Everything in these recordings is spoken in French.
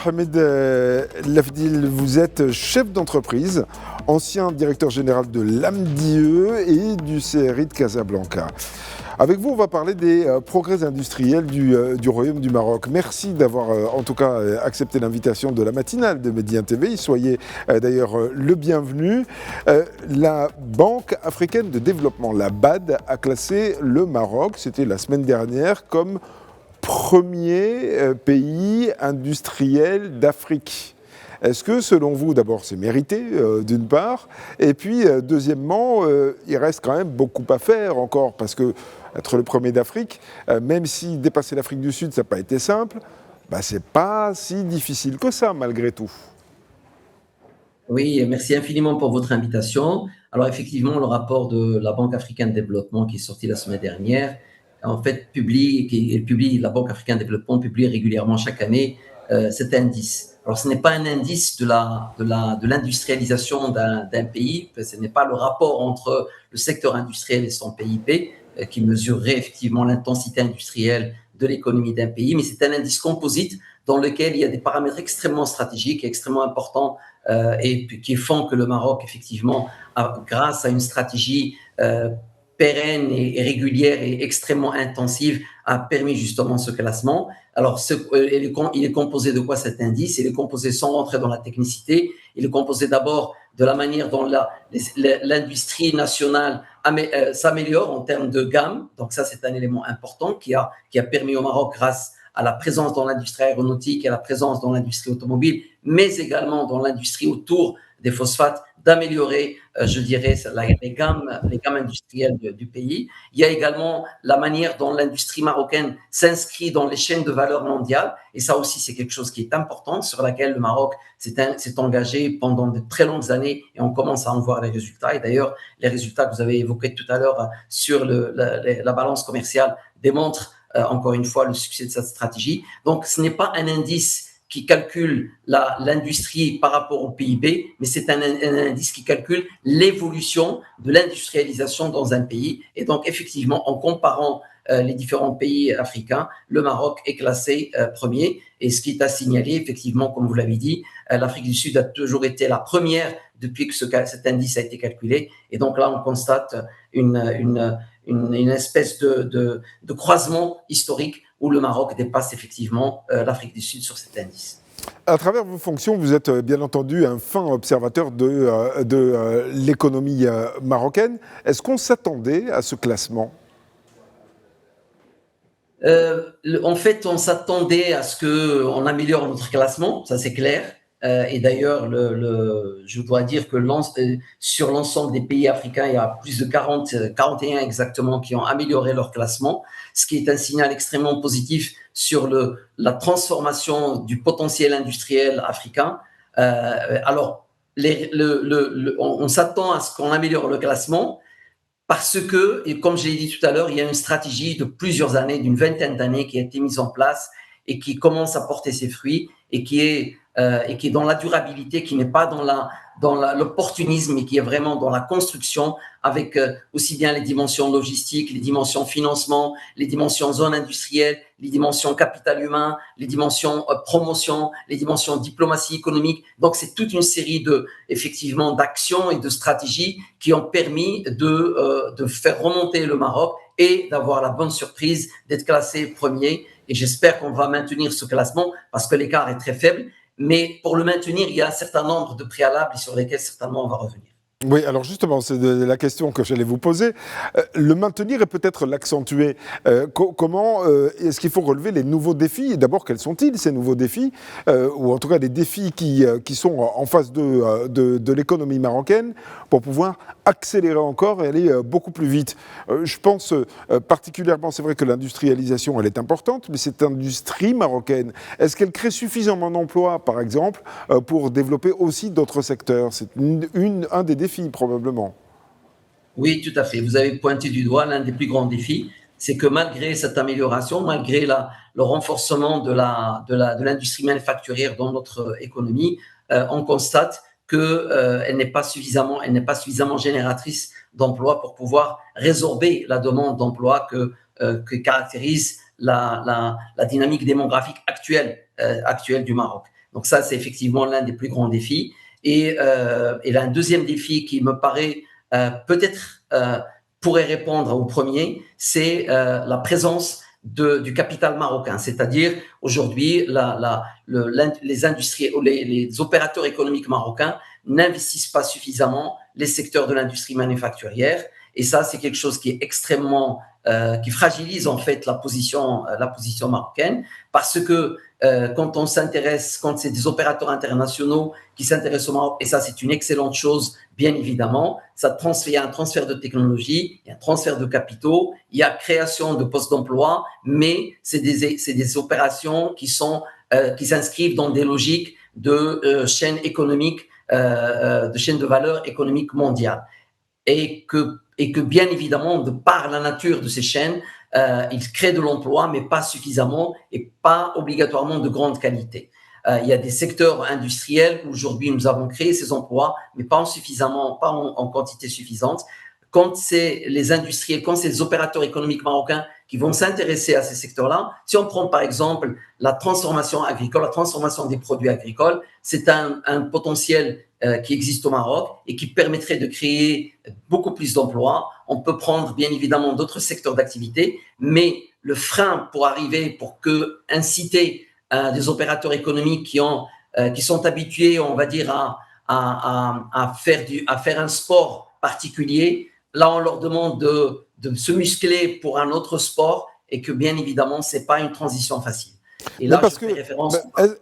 Mohamed Lafdil, vous êtes chef d'entreprise, ancien directeur général de l'AMDIE et du CRI de Casablanca. Avec vous, on va parler des progrès industriels du Royaume du Maroc. Merci d'avoir en tout cas accepté l'invitation de la matinale de Médien TV. Soyez d'ailleurs le bienvenu. La Banque africaine de développement, la BAD, a classé le Maroc, c'était la semaine dernière, comme premier pays industriel d'Afrique. Est-ce que, selon vous, d'abord, c'est mérité, d'une part, et puis, deuxièmement, il reste quand même beaucoup à faire encore, parce que être le premier d'Afrique, même si dépasser l'Afrique du Sud, ça n'a pas été simple, c'est pas si difficile que ça, malgré tout. Oui, merci infiniment pour votre invitation. Alors effectivement, le rapport de la Banque africaine de développement qui est sorti la semaine dernière, en fait, la Banque africaine de développement publie régulièrement chaque année cet indice. Alors ce n'est pas un indice de l'industrialisation d'un pays, ce n'est pas le rapport entre le secteur industriel et son PIB qui mesurerait effectivement l'intensité industrielle de l'économie d'un pays, mais c'est un indice composite dans lequel il y a des paramètres extrêmement stratégiques et extrêmement importants et qui font que le Maroc, effectivement, grâce à une stratégie pérenne et régulière et extrêmement intensive, a permis justement ce classement. Alors, il est composé de quoi cet indice? Il est composé, sans rentrer dans la technicité, il est composé d'abord de la manière dont l'industrie nationale s'améliore en termes de gamme. Donc ça, c'est un élément important qui a permis au Maroc, grâce à la présence dans l'industrie aéronautique et à la présence dans l'industrie automobile, mais également dans l'industrie autour des phosphates, d'améliorer, je dirais, les gammes industrielles du pays. Il y a également la manière dont l'industrie marocaine s'inscrit dans les chaînes de valeur mondiales, et ça aussi, c'est quelque chose qui est important, sur laquelle le Maroc s'est engagé pendant de très longues années, et on commence à en voir les résultats. Et d'ailleurs, les résultats que vous avez évoqués tout à l'heure sur la balance commerciale démontrent encore une fois le succès de cette stratégie. Donc, ce n'est pas un indice qui calcule l'industrie par rapport au PIB, mais c'est un indice qui calcule l'évolution de l'industrialisation dans un pays. Et donc, effectivement, en comparant les différents pays africains, le Maroc est classé premier. Et ce qui est à signaler, effectivement, comme vous l'avez dit, l'Afrique du Sud a toujours été la première depuis que cet indice a été calculé. Et donc là, on constate une espèce de croisement historique où le Maroc dépasse effectivement l'Afrique du Sud sur cet indice. À travers vos fonctions, vous êtes bien entendu un fin observateur de l'économie marocaine. Est-ce qu'on s'attendait à ce classement ? En fait, on s'attendait à ce qu'on améliore notre classement, ça c'est clair. Et d'ailleurs, je dois dire que sur l'ensemble des pays africains, il y a plus de 41 exactement qui ont amélioré leur classement, ce qui est un signal extrêmement positif sur la transformation du potentiel industriel africain. Alors, on s'attend à ce qu'on améliore le classement parce que, et comme je l'ai dit tout à l'heure, il y a une stratégie de plusieurs années, d'une vingtaine d'années qui a été mise en place et qui commence à porter ses fruits et qui est dans la durabilité, qui n'est pas dans l'opportunisme, mais qui est vraiment dans la construction, avec aussi bien les dimensions logistiques, les dimensions financement, les dimensions zone industrielle, les dimensions capital humain, les dimensions promotion, les dimensions diplomatie économique. Donc, c'est toute une série effectivement, d'actions et de stratégies qui ont permis de faire remonter le Maroc et d'avoir la bonne surprise d'être classé premier. Et j'espère qu'on va maintenir ce classement parce que l'écart est très faible. Mais pour le maintenir, il y a un certain nombre de préalables sur lesquels certainement on va revenir. Oui, alors justement, c'est la question que j'allais vous poser. Le maintenir et peut-être l'accentuer. Comment est-ce qu'il faut relever les nouveaux défis? Et d'abord, quels sont-ils, ces nouveaux défis? Ou en tout cas, des défis qui sont en face de l'économie marocaine pour pouvoir accélérer encore et aller beaucoup plus vite. Je pense particulièrement, c'est vrai que l'industrialisation, elle est importante, mais cette industrie marocaine, est-ce qu'elle crée suffisamment d'emplois, par exemple, pour développer aussi d'autres secteurs? C'est un des défis, probablement. Oui, tout à fait. Vous avez pointé du doigt l'un des plus grands défis, c'est que malgré cette amélioration, malgré le renforcement de l'industrie manufacturière dans notre économie, on constate qu'elle n'est pas suffisamment génératrice d'emplois pour pouvoir résorber la demande d'emploi que caractérise la dynamique démographique actuelle du Maroc. Donc ça, c'est effectivement l'un des plus grands défis. Et un deuxième défi qui me paraît peut-être pourrait répondre au premier, c'est la présence du capital marocain. C'est-à-dire, aujourd'hui, les industries ou les opérateurs économiques marocains n'investissent pas suffisamment les secteurs de l'industrie manufacturière. Et ça, c'est quelque chose qui est extrêmement, qui fragilise en fait la position marocaine, parce que quand on s'intéresse, quand c'est des opérateurs internationaux qui s'intéressent au Maroc, et ça c'est une excellente chose, bien évidemment, il y a un transfert de technologie, il y a un transfert de capitaux, il y a création de postes d'emploi, mais c'est des opérations qui s'inscrivent dans des logiques de chaîne économique, de chaîne de valeur économique mondiale. Et que bien évidemment, de par la nature de ces chaînes, ils créent de l'emploi, mais pas suffisamment et pas obligatoirement de grande qualité. Il y a des secteurs industriels où aujourd'hui nous avons créé ces emplois, mais pas en quantité suffisante. Quand c'est les industriels, quand c'est les opérateurs économiques marocains qui vont s'intéresser à ces secteurs-là, si on prend par exemple la transformation agricole, la transformation des produits agricoles, c'est un potentiel qui existe au Maroc et qui permettrait de créer beaucoup plus d'emplois. On peut prendre bien évidemment d'autres secteurs d'activité, mais le frein pour inciter des opérateurs économiques qui sont habitués, on va dire, à faire un sport particulier, là on leur demande de se muscler pour un autre sport et que bien évidemment c'est pas une transition facile. Et là, je fais référence.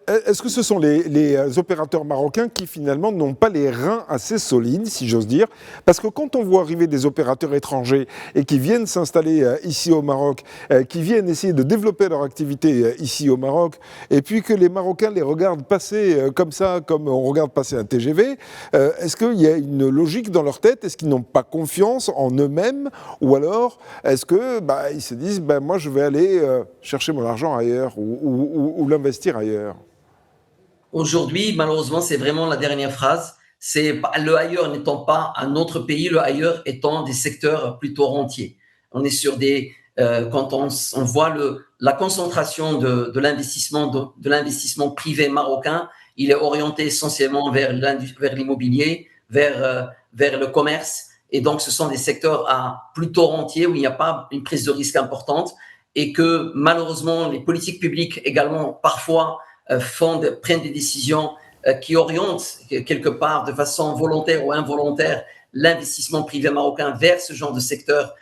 Est-ce que ce sont les opérateurs marocains qui finalement n'ont pas les reins assez solides, si j'ose dire? Parce que quand on voit arriver des opérateurs étrangers et qui viennent s'installer ici au Maroc, qui viennent essayer de développer leur activité ici au Maroc, et puis que les Marocains les regardent passer comme ça, comme on regarde passer un TGV, est-ce qu'il y a une logique dans leur tête? Est-ce qu'ils n'ont pas confiance en eux-mêmes? Ou alors, est-ce que ils se disent, moi je vais aller chercher mon argent ailleurs ou l'investir ailleurs? Aujourd'hui, malheureusement, c'est vraiment la dernière phrase. C'est le ailleurs n'étant pas un autre pays, le ailleurs étant des secteurs plutôt rentiers. On est sur quand on voit la concentration de l'investissement privé marocain, il est orienté essentiellement vers l'immobilier, vers le commerce. Et donc, ce sont des secteurs plutôt rentiers où il n'y a pas une prise de risque importante et que malheureusement, les politiques publiques également parfois prennent des décisions qui orientent quelque part de façon volontaire ou involontaire l'investissement privé marocain vers ce genre de secteur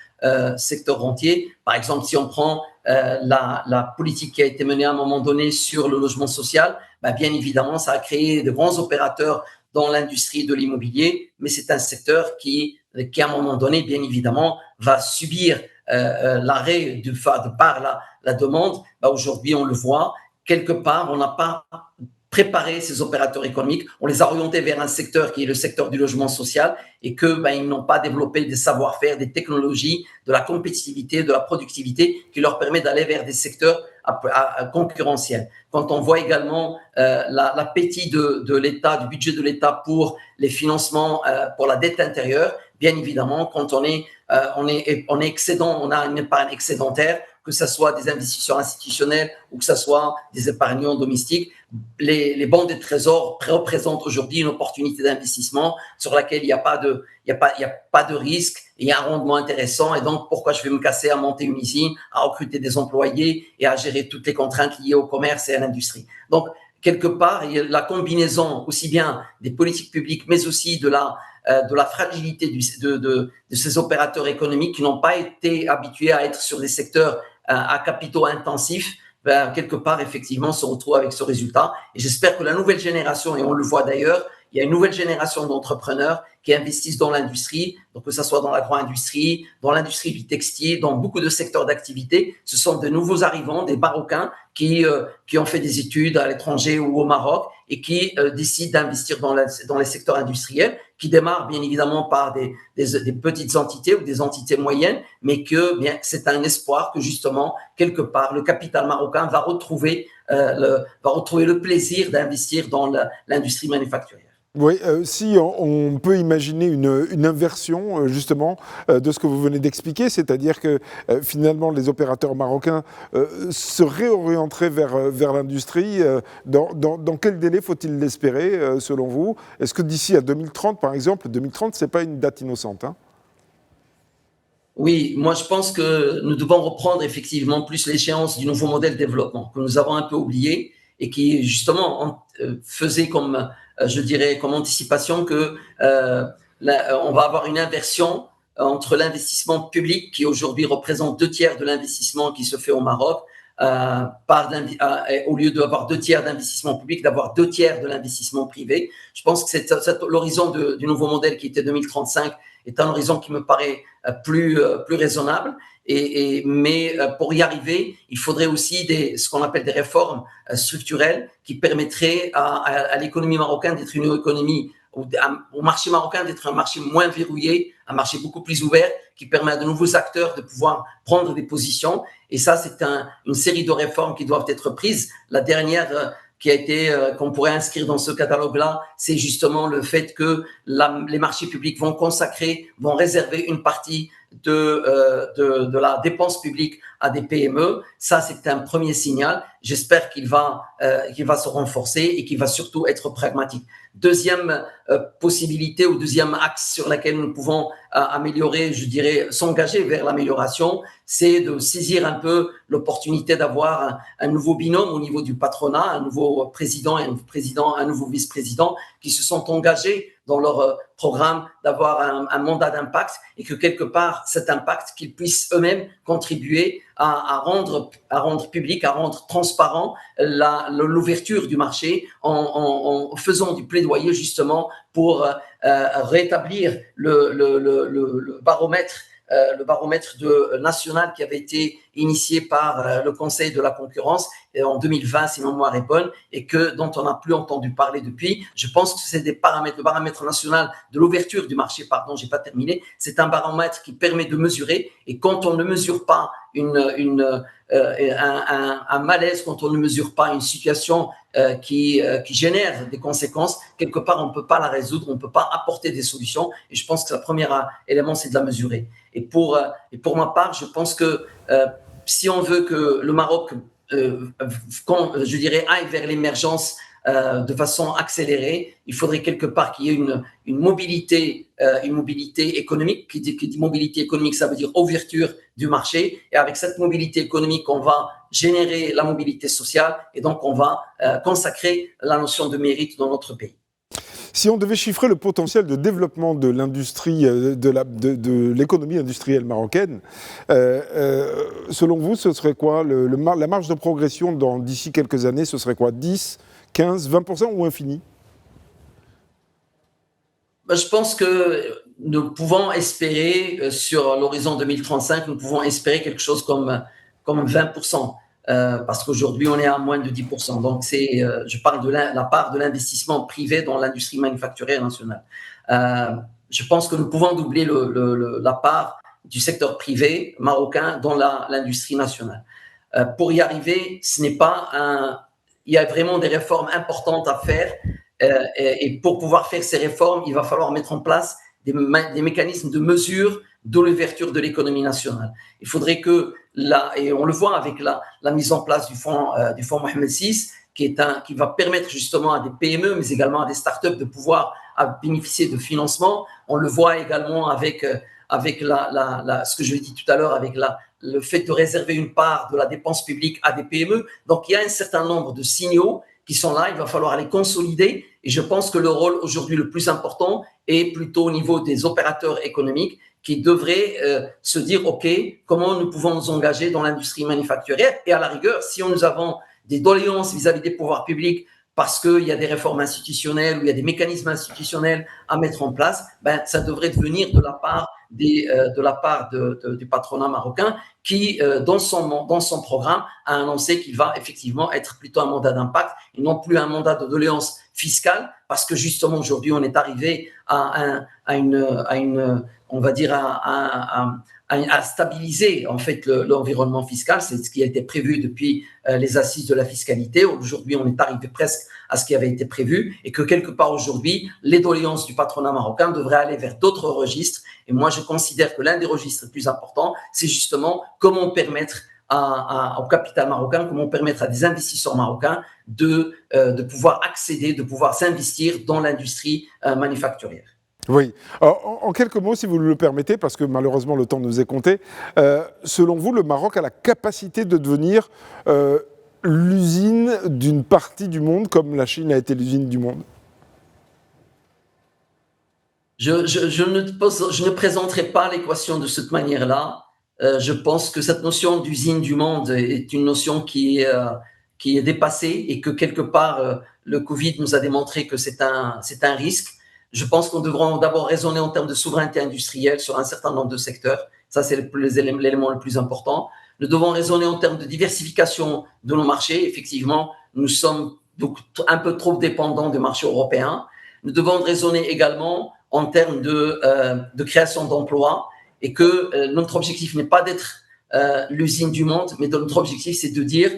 rentier. Par exemple, si on prend la politique qui a été menée à un moment donné sur le logement social, bien évidemment, ça a créé de grands opérateurs dans l'industrie de l'immobilier, mais c'est un secteur qui, à un moment donné, bien évidemment, va subir l'arrêt de par la demande. Aujourd'hui, on le voit, quelque part, on n'a pas préparé ces opérateurs économiques, on les a orientés vers un secteur qui est le secteur du logement social et qu'ils n'ont pas développé des savoir-faire, des technologies, de la compétitivité, de la productivité qui leur permet d'aller vers des secteurs concurrentiels. Quand on voit également l'appétit de l'État, du budget de l'État pour les financements pour la dette intérieure, bien évidemment, quand on est excédent, on a une épargne excédentaire, que ce soit des investisseurs institutionnels ou que ce soit des épargnants domestiques, les banques de trésor représentent aujourd'hui une opportunité d'investissement sur laquelle il n'y a pas de risque et il y a un rendement intéressant. Et donc, pourquoi je vais me casser à monter une usine, à recruter des employés et à gérer toutes les contraintes liées au commerce et à l'industrie? Donc, quelque part, il y a la combinaison aussi bien des politiques publiques, mais aussi de la fragilité de ces opérateurs économiques qui n'ont pas été habitués à être sur des secteurs à capitaux intensifs, quelque part, effectivement, se retrouve avec ce résultat. Et j'espère que la nouvelle génération, et on le voit d'ailleurs, il y a une nouvelle génération d'entrepreneurs qui investissent dans l'industrie, donc que ce soit dans l'agro-industrie, dans l'industrie du textile, dans beaucoup de secteurs d'activité. Ce sont de nouveaux arrivants, des Marocains qui ont fait des études à l'étranger ou au Maroc et qui décident d'investir dans les secteurs industriels, qui démarrent bien évidemment par des petites entités ou des entités moyennes, mais que c'est un espoir que justement, quelque part, le capital marocain va retrouver le plaisir d'investir dans l'industrie manufacturière. Oui, si on peut imaginer une inversion justement de ce que vous venez d'expliquer, c'est-à-dire que finalement les opérateurs marocains se réorienteraient vers l'industrie, dans quel délai faut-il l'espérer selon vous? Est-ce que d'ici à 2030 par exemple, 2030 c'est pas une date innocente, hein? Oui, moi je pense que nous devons reprendre effectivement plus l'échéance du nouveau modèle de développement que nous avons un peu oublié et qui justement faisait comme, je dirais, comme anticipation que on va avoir une inversion entre l'investissement public qui aujourd'hui représente 2 tiers de l'investissement qui se fait au Maroc, au lieu d'avoir 2 tiers d'investissement public, d'avoir 2 tiers de l'investissement privé. Je pense que l'horizon du nouveau modèle qui était 2035 est un horizon qui me paraît plus raisonnable. Mais pour y arriver, il faudrait aussi ce qu'on appelle des réformes structurelles qui permettraient à l'économie marocaine d'être une économie, au marché marocain d'être un marché moins verrouillé, un marché beaucoup plus ouvert, qui permet à de nouveaux acteurs de pouvoir prendre des positions. Et ça, c'est une série de réformes qui doivent être prises. La dernière qu'on pourrait inscrire dans ce catalogue-là, c'est justement le fait que les marchés publics vont réserver une partie de la dépense publique à des PME. Ça, c'est un premier signal. J'espère qu'il va se renforcer et qu'il va surtout être pragmatique. Deuxième possibilité ou deuxième axe sur lequel nous pouvons améliorer, je dirais, s'engager vers l'amélioration, c'est de saisir un peu l'opportunité d'avoir un nouveau binôme au niveau du patronat, un nouveau président et un nouveau vice-président qui se sont engagés dans leur programme d'avoir un mandat d'impact et que quelque part, cet impact, qu'ils puissent eux-mêmes contribuer à rendre public, à rendre transparent l'ouverture du marché en faisant du plaidoyer justement pour rétablir le baromètre national qui avait été initié par le Conseil de la concurrence en 2020, si ma mémoire est bonne, et dont on n'a plus entendu parler depuis. Je pense que c'est le baromètre national de l'ouverture du marché, j'ai pas terminé. C'est un baromètre qui permet de mesurer, et quand on ne mesure pas un malaise, quand on ne mesure pas une situation qui génère des conséquences, quelque part on ne peut pas la résoudre, on ne peut pas apporter des solutions, et je pense que le premier élément c'est de la mesurer. Et pour ma part, je pense que si on veut que le Maroc je dirais aille vers l'émergence de façon accélérée, il faudrait quelque part qu'il y ait une mobilité économique. Qui dit mobilité économique, ça veut dire ouverture du marché. Et avec cette mobilité économique, on va générer la mobilité sociale et donc on va consacrer la notion de mérite dans notre pays. Si on devait chiffrer le potentiel de développement de l'industrie, de l'économie industrielle marocaine, selon vous, ce serait quoi la marge de progression d'ici quelques années, ce serait quoi? 10, 15, 20% ou infini? Je pense que nous pouvons espérer, sur l'horizon 2035, nous pouvons espérer quelque chose comme 20%. Parce qu'aujourd'hui, on est à moins de 10%. Donc, je parle de la part de l'investissement privé dans l'industrie manufacturière nationale. Je pense que nous pouvons doubler la part du secteur privé marocain dans l'industrie nationale. Pour y arriver, il y a vraiment des réformes importantes à faire. Et pour pouvoir faire ces réformes, il va falloir mettre en place des mécanismes de mesure de l'ouverture de l'économie nationale. Il faudrait et on le voit avec la mise en place du fonds Mohamed VI, qui va permettre justement à des PME, mais également à des startups de pouvoir bénéficier de financement. On le voit également avec ce que je dit tout à l'heure, avec le fait de réserver une part de la dépense publique à des PME. Donc, il y a un certain nombre de signaux qui sont là, il va falloir les consolider. Et je pense que le rôle aujourd'hui le plus important est plutôt au niveau des opérateurs économiques qui devraient se dire, OK, comment nous pouvons nous engager dans l'industrie manufacturière? Et à la rigueur, si nous avons des doléances vis-à-vis des pouvoirs publics parce qu'il y a des réformes institutionnelles ou il y a des mécanismes institutionnels à mettre en place, ça devrait venir de la part du patronat marocain qui, dans son programme, a annoncé qu'il va effectivement être plutôt un mandat d'impact et non plus un mandat de doléance fiscale, parce que justement aujourd'hui on est arrivé on va dire, à stabiliser en fait l'environnement fiscal. C'est ce qui a été prévu depuis les assises de la fiscalité. Aujourd'hui, on est arrivé presque à ce qui avait été prévu et que quelque part aujourd'hui, les doléances du patronat marocain devraient aller vers d'autres registres. Et moi, je considère que l'un des registres les plus importants, c'est justement comment permettre au capital marocain, comment permettre à des investisseurs marocains de pouvoir accéder, de pouvoir s'investir dans l'industrie manufacturière. Oui. Alors, en quelques mots, si vous le permettez, parce que malheureusement le temps nous est compté, selon vous, le Maroc a la capacité de devenir l'usine d'une partie du monde, comme la Chine a été l'usine du monde? Je ne présenterai pas l'équation de cette manière-là. Je pense que cette notion d'usine du monde est une notion qui est dépassée et que quelque part, le Covid nous a démontré que c'est un risque. Je pense qu'on devra d'abord raisonner en termes de souveraineté industrielle sur un certain nombre de secteurs. Ça, c'est l'élément le plus important. Nous devons raisonner en termes de diversification de nos marchés. Effectivement, nous sommes donc un peu trop dépendants des marchés européens. Nous devons raisonner également en termes de création d'emplois et que notre objectif n'est pas d'être l'usine du monde, mais notre objectif, c'est de dire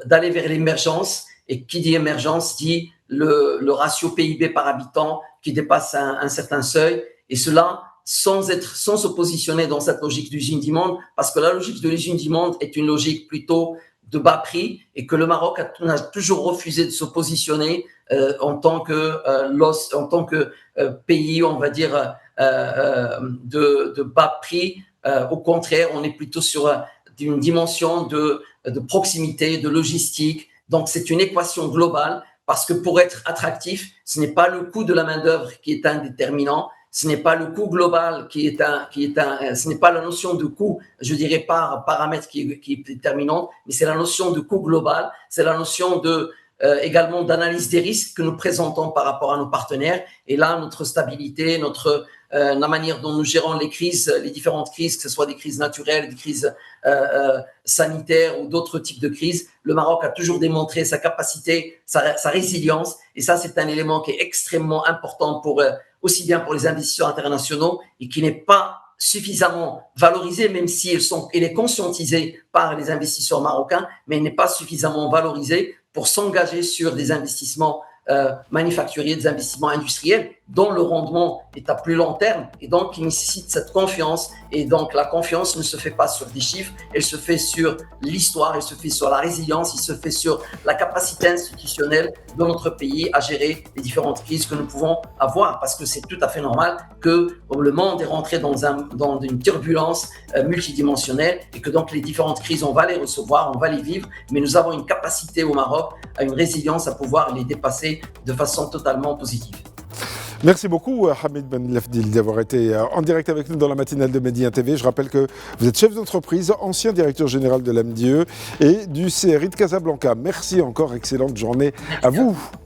d'aller vers l'émergence. Et qui dit émergence dit le ratio PIB par habitant qui dépasse un certain seuil, et cela sans se positionner dans cette logique d'usine du monde, parce que la logique de l'usine du monde est une logique plutôt de bas prix, et que le Maroc a toujours refusé de se positionner en tant que pays, on va dire, de bas prix. Au contraire, on est plutôt sur une dimension de proximité, de logistique. Donc, c'est une équation globale parce que pour être attractif, ce n'est pas le coût de la main-d'œuvre qui est un déterminant, ce n'est pas le coût global ce n'est pas la notion de coût, je dirais, par paramètre qui est déterminante, mais c'est la notion de coût global, c'est la notion également d'analyse des risques que nous présentons par rapport à nos partenaires. Et là, notre stabilité, la manière dont nous gérons les crises, les différentes crises, que ce soit des crises naturelles, des crises sanitaires ou d'autres types de crises, le Maroc a toujours démontré sa capacité, sa résilience. Et ça, c'est un élément qui est extrêmement important aussi bien pour les investisseurs internationaux et qui n'est pas suffisamment valorisé, même si il est conscientisé par les investisseurs marocains, mais il n'est pas suffisamment valorisé pour s'engager sur des investissements manufacturiers, des investissements industriels dont le rendement est à plus long terme et donc qui nécessite cette confiance. Et donc la confiance ne se fait pas sur des chiffres, elle se fait sur l'histoire, elle se fait sur la résilience, il se fait sur la capacité institutionnelle de notre pays à gérer les différentes crises que nous pouvons avoir, parce que c'est tout à fait normal que le monde est rentré dans une turbulence multidimensionnelle et que donc les différentes crises, on va les recevoir, on va les vivre, mais nous avons une capacité au Maroc, à une résilience à pouvoir les dépasser de façon totalement positive. Merci beaucoup, Hamid Ben Lafdil, d'avoir été en direct avec nous dans la matinale de Média TV. Je rappelle que vous êtes chef d'entreprise, ancien directeur général de l'AMDIE et du CRI de Casablanca. Merci encore, excellente journée à vous.